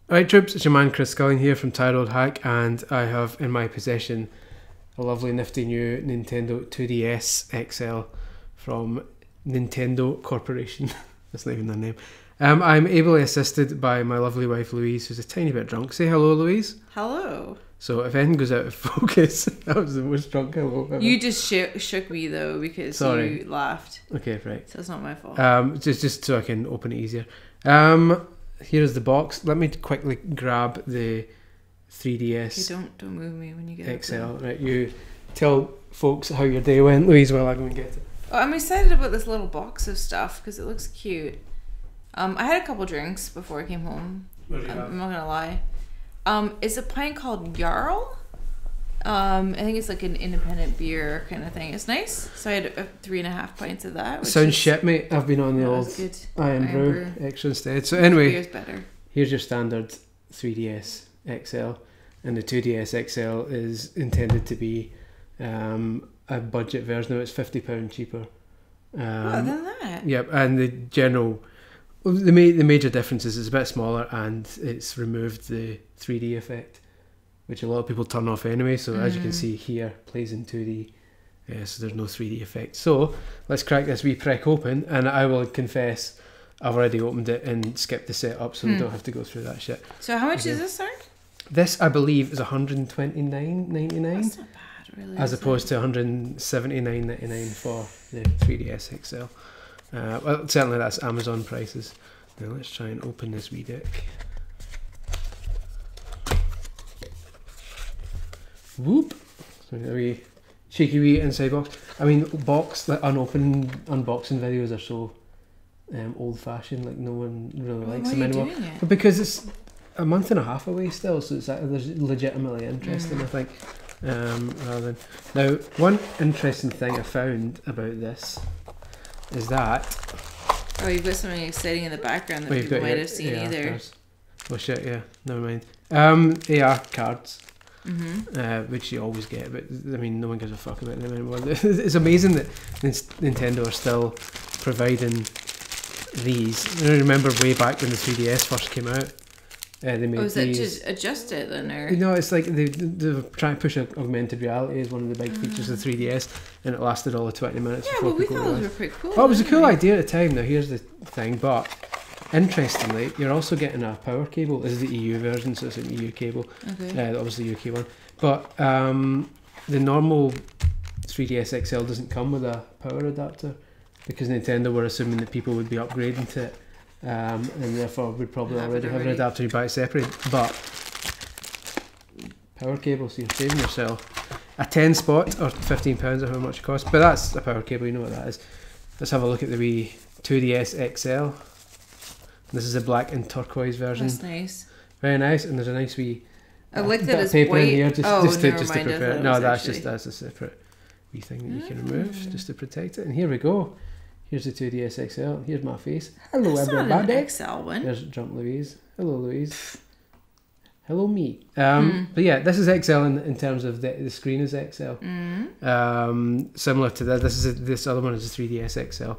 Alright troops, it's your man Chris Scullion here from Tyrod Hack, and I have in my possession a lovely nifty new Nintendo 2DS XL from Nintendo Corporation. That's not even their name. I'm ably assisted by my lovely wife Louise, who's a tiny bit drunk. Say hello, Louise. Hello. So if anything goes out of focus, that was the most drunk hello ever. You just shook me though because you laughed. Okay, right. So it's not my fault. Just so I can open it easier. Here's the box. Let me quickly grab the 3DS. Okay, don't move me when you get XL. Right, you tell folks how your day went, Louise, while I go and get it. Oh, I'm excited about this little box of stuff because it looks cute. I had a couple drinks before I came home. What did you have? I'm not gonna lie. It's a pint called Jarl. I think it's like an independent beer kind of thing. It's nice. So I had 3.5 pints of that. Sounds shit, mate. I've been on the old Iron Brew extra instead. So anyway, beer's better. Here's your standard 3DS XL, and the 2DS XL is intended to be a budget version of it. It's £50 cheaper. Other than that. Yep, and the major difference is it's a bit smaller and it's removed the 3D effect, which a lot of people turn off anyway. So as you can see here, plays in 2D. So there's no 3D effect. So let's crack this wee prick open, and I will confess I've already opened it and skipped the setup, so we don't have to go through that shit. So how much is this, sorry? This, I believe, is $129.99. That's not bad, really. As opposed to $179.99 for the 3DS XL. Well, certainly that's Amazon prices. Now let's try and open this wee dick. Whoop! So a wee cheeky wee inside box. I mean, unopened unboxing videos are so old-fashioned. Like no one really likes them anymore. But because it's a month and a half away still, so it's there's legitimately interesting. I think. Rather than now, one interesting thing I found about this is that you've got something exciting in the background that people might have seen either. Oh shit, yeah, never mind. AR cards, which you always get, but I mean, no one gives a fuck about them anymore. It's amazing that Nintendo are still providing these. I remember way back when the 3DS first came out. They made is that to adjust it then, or? No, it's like they try and push augmented reality as one of the big features of 3DS, and it lasted all of 20 minutes. Yeah, well, we thought those were pretty cool. Oh, it was a cool idea at the time. Now here's the thing, but interestingly, you're also getting a power cable. This is the EU version, so it's an EU cable. Okay. Obviously UK one, but the normal 3DS XL doesn't come with a power adapter because Nintendo were assuming that people would be upgrading to it. And therefore would probably already have an adapter you buy it separate, but power cable, so you're saving yourself a 10 spot or £15 or how much it costs, but that's a power cable, you know what that is. Let's have a look at the wee 2DS XL. This is a black and turquoise version. That's nice. Very nice, and there's a nice wee I like that it's paper white. in here just to prepare it. No, that's actually... a separate wee thing that you can remove just to protect it. And here we go. Here's the 2DS XL. Here's my face. Hello, that's everybody. Not an XL one. There's Drunk Louise. Hello, Louise. Hello, me. But yeah, this is XL in terms of the screen is XL. Similar to that, this other one is a 3DS XL.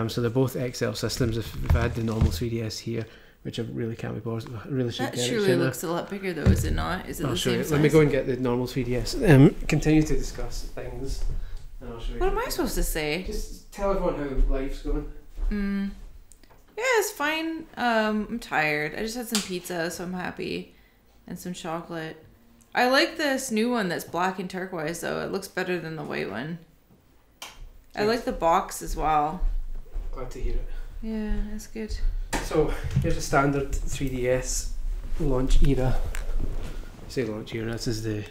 So they're both XL systems. If I had the normal 3DS here, which I really can't be bothered, I really should get it. That surely looks a lot bigger though, is it not? Is it the same size? Let me go and get the normal 3DS. Continue to discuss things. And I'll show you. What am I supposed to say? Just tell everyone how life's going. Yeah, it's fine. I'm tired. I just had some pizza, so I'm happy. And some chocolate. I like this new one that's black and turquoise though. It looks better than the white one. I like the box as well. Glad to hear it. Yeah, that's good. So here's a standard 3DS launch era. I say launch era, this is the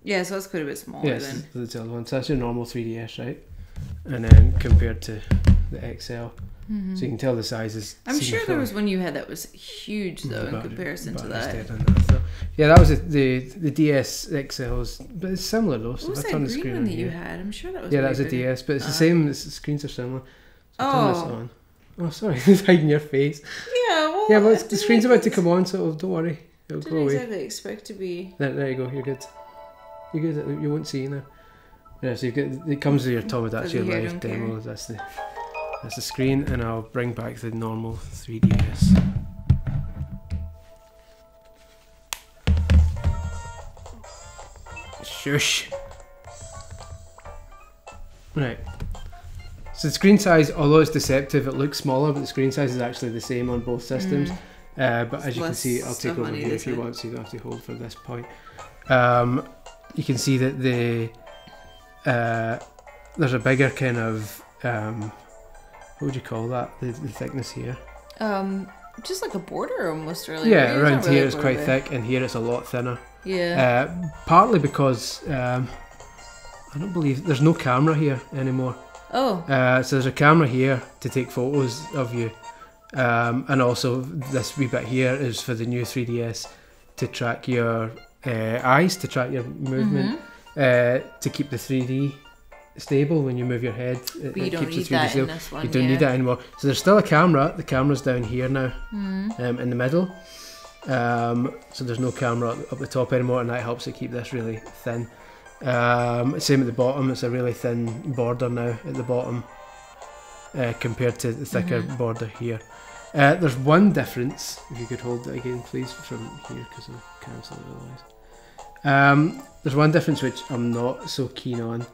yeah, so that's quite a bit smaller then. That's the other one. So that's your normal 3DS, right? And then compared to the XL. So you can tell the sizes. I'm sure there was one you had that was huge though in comparison to that. So, yeah, that was the DS XLs, but it's similar though. So what was that green one that you had? I'm sure that was. Yeah, that's a DS, but it's the same. The screens are similar. So turn this on. Oh, sorry, it's hiding your face. Yeah, well. Yeah, but the screen's about to come on, so don't worry, it'll go away. Exactly expect to be. There you go. You're good. You're good. You won't see now. Yeah, so you get it comes with your Tomodachi Live demo. That's the screen, and I'll bring back the normal 3DS. Shush. Right. So the screen size, although it's deceptive, it looks smaller, but the screen size is actually the same on both systems. But as you can see, I'll take over here if you want, so you don't have to hold for this point. You can see that there's a bigger kind of what would you call that? The thickness here. Just like a border almost, really. Yeah, right? around here it's quite thick, and here it's a lot thinner. Yeah. Partly because I don't believe there's no camera here anymore. Oh. So there's a camera here to take photos of you, and also this wee bit here is for the new 3DS to track your eyes, to track your movement, to keep the 3D stable when you move your head. But you don't need that in this one. You don't need that anymore. So there's still a camera. The camera's down here now, in the middle. So there's no camera up the top anymore, and that helps it keep this really thin. Same at the bottom. It's a really thin border now at the bottom compared to the thicker border here. There's one difference. If you could hold it again, please, from here, because I'll cancel it otherwise. There's one difference which I'm not so keen on.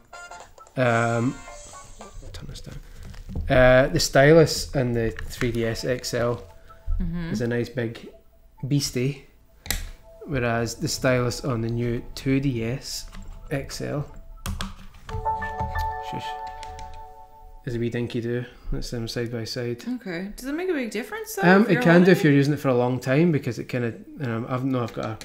Turn this down. The stylus and the 3DS XL is a nice big beastie, whereas the stylus on the new 2DS XL is a wee dinky do. Let's them side by side. Okay. Does it make a big difference though? It can do if you're using it for a long time, because it kind of I've got a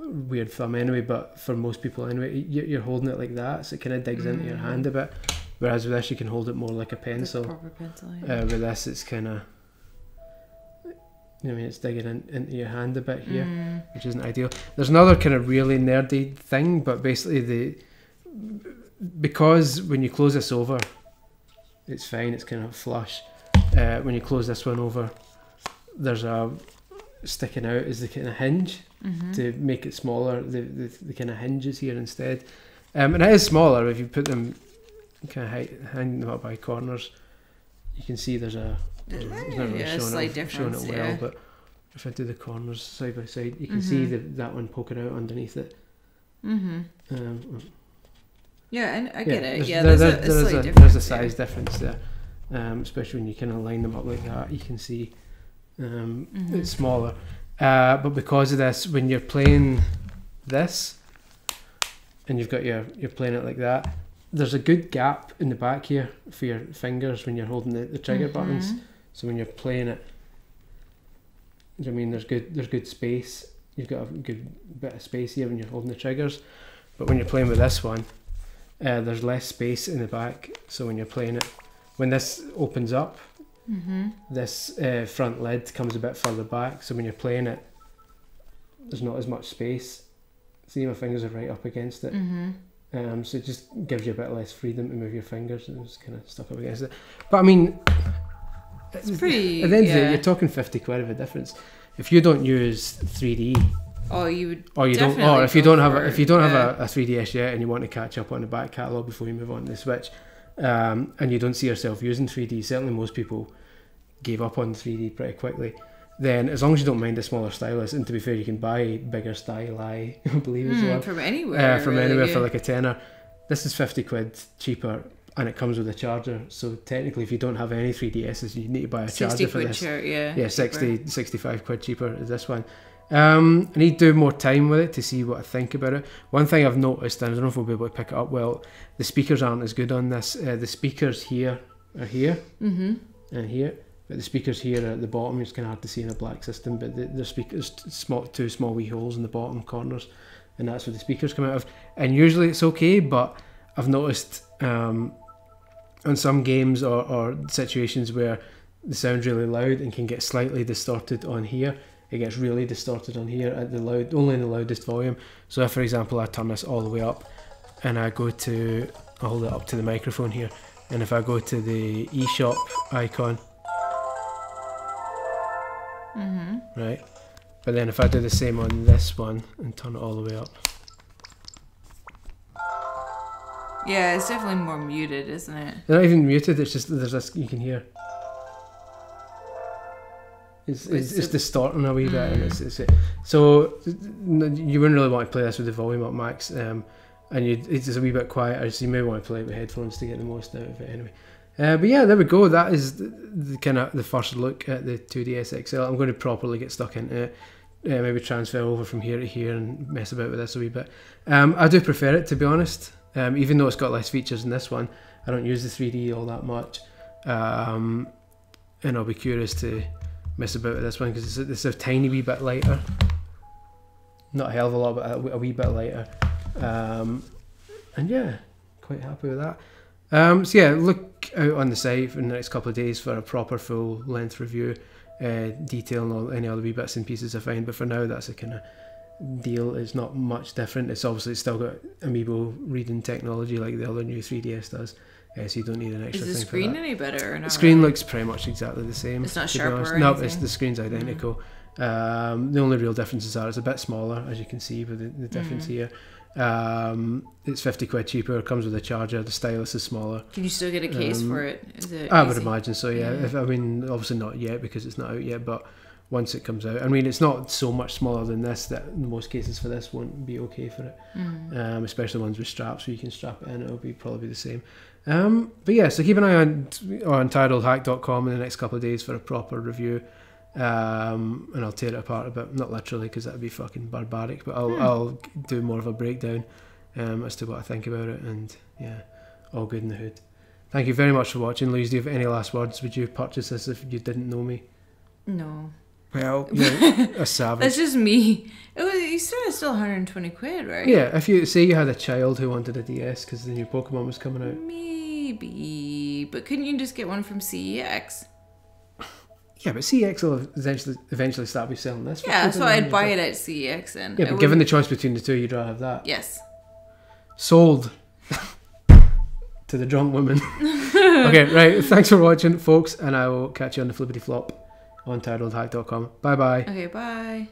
weird thumb anyway, but for most people anyway, you're holding it like that, so it kind of digs into your hand a bit, whereas with this you can hold it more like a pencil. Like a proper pencil, yeah. With this it's kind of, it's digging into your hand a bit here, which isn't ideal. There's another kind of really nerdy thing, but basically because when you close this over, it's fine, it's kind of flush. When you close this one over, there's a sticking out is the kind of hinge to make it smaller. The kind of hinges here instead, and it is smaller if you put them kind of hang them up by corners. You can see there's not really showing it well, but if I do the corners side by side, you can see that one poking out underneath it. Yeah, and I get it. There's a size difference there, especially when you kind of line them up like that. You can see it's smaller, but because of this, when you're playing this and you're playing it like that, there's a good gap in the back here for your fingers when you're holding the trigger buttons. So when you're playing it, there's good space. You've got a good bit of space here when you're holding the triggers, but when you're playing with this one, there's less space in the back. So when you're playing it, when this opens up, this front lid comes a bit further back, so when you're playing it, there's not as much space. See, my fingers are right up against it, so it just gives you a bit less freedom to move your fingers, and it's kind of stuck up against it. But I mean, it's pretty. At the end of the day, you're talking 50 quid of a difference. If you don't use 3D, if you don't have a 3DS yet and you want to catch up on the back catalogue before you move on to the Switch, and you don't see yourself using 3D, certainly most people gave up on 3D pretty quickly, then as long as you don't mind a smaller stylus, and to be fair, you can buy bigger styli, I believe as well. From anywhere. For like a tenner. This is 50 quid cheaper, and it comes with a charger, so technically if you don't have any 3DSs, you need to buy a charger for this. 65 quid cheaper is this one. I need to do more time with it to see what I think about it. One thing I've noticed, and I don't know if we'll be able to pick it up well, the speakers aren't as good on this. The speakers here are here and here, but the speakers here are at the bottom. It's kind of hard to see in a black system, but the speakers, two small wee holes in the bottom corners, and that's where the speakers come out of. And usually it's okay, but I've noticed on some games or situations where the sound's really loud and can get slightly distorted on here, it gets really distorted on here at only in the loudest volume. So if, for example, I turn this all the way up and I'll hold it up to the microphone here, and if I go to the eShop icon, right, but then if I do the same on this one and turn it all the way up, yeah, it's definitely more muted, isn't it? They're not even muted, it's just there's this, you can hear. It's distorting a wee bit, and so you wouldn't really want to play this with the volume up max. and it's just a wee bit quieter, so you may want to play it with headphones to get the most out of it anyway. But yeah, there we go. That is the kind of the first look at the 2DS XL. I'm going to properly get stuck into it. Maybe transfer over from here to here and mess about with this a wee bit. I do prefer it, to be honest. Even though it's got less features than this one, I don't use the 3D all that much. And I'll be curious to mess about with this one because it's a tiny wee bit lighter. Not a hell of a lot, but a wee bit lighter. And yeah, quite happy with that. So yeah, look out on the site in the next couple of days for a proper full length review, detailing all any other wee bits and pieces I find. But for now, that's a kind of deal. It's not much different. It's obviously still got Amiibo reading technology like the other new 3DS does. So you don't need an extra thing. Is the screen any better or not? The screen looks pretty much exactly the same. It's not sharper or no, anything? the screen's identical. The only real differences are it's a bit smaller, as you can see with the difference here. It's 50 quid cheaper. It comes with a charger. The stylus is smaller. Can you still get a case for it? Is it I easy? would imagine so, yeah. I mean, obviously not yet because it's not out yet, but once it comes out, I mean, it's not so much smaller than this that in most cases for this won't be okay for it. Especially ones with straps where you can strap it in. It'll be probably the same. But yeah, so keep an eye on titledhack.com in the next couple of days for a proper review. And I'll tear it apart a bit, not literally because that'd be fucking barbaric, but I'll do more of a breakdown as to what I think about it, and yeah, all good in the hood. Thank you very much for watching. Louise, do you have any last words? Would you purchase this if you didn't know me? No. Well, you're a savage. That's just me. You said it's still 120 quid, right? Yeah, if you say you had a child who wanted a DS because the new Pokemon was coming out. Maybe, but couldn't you just get one from CEX? Yeah, but CEX will eventually start selling this. Yeah, so I'd buy it at CEX then. Yeah, but given the choice between the two, you'd rather have that. Yes. Sold. To the drunk woman. Okay, right. Thanks for watching, folks, and I will catch you on the flippity flop on titledhack.com. Bye bye. Okay, bye.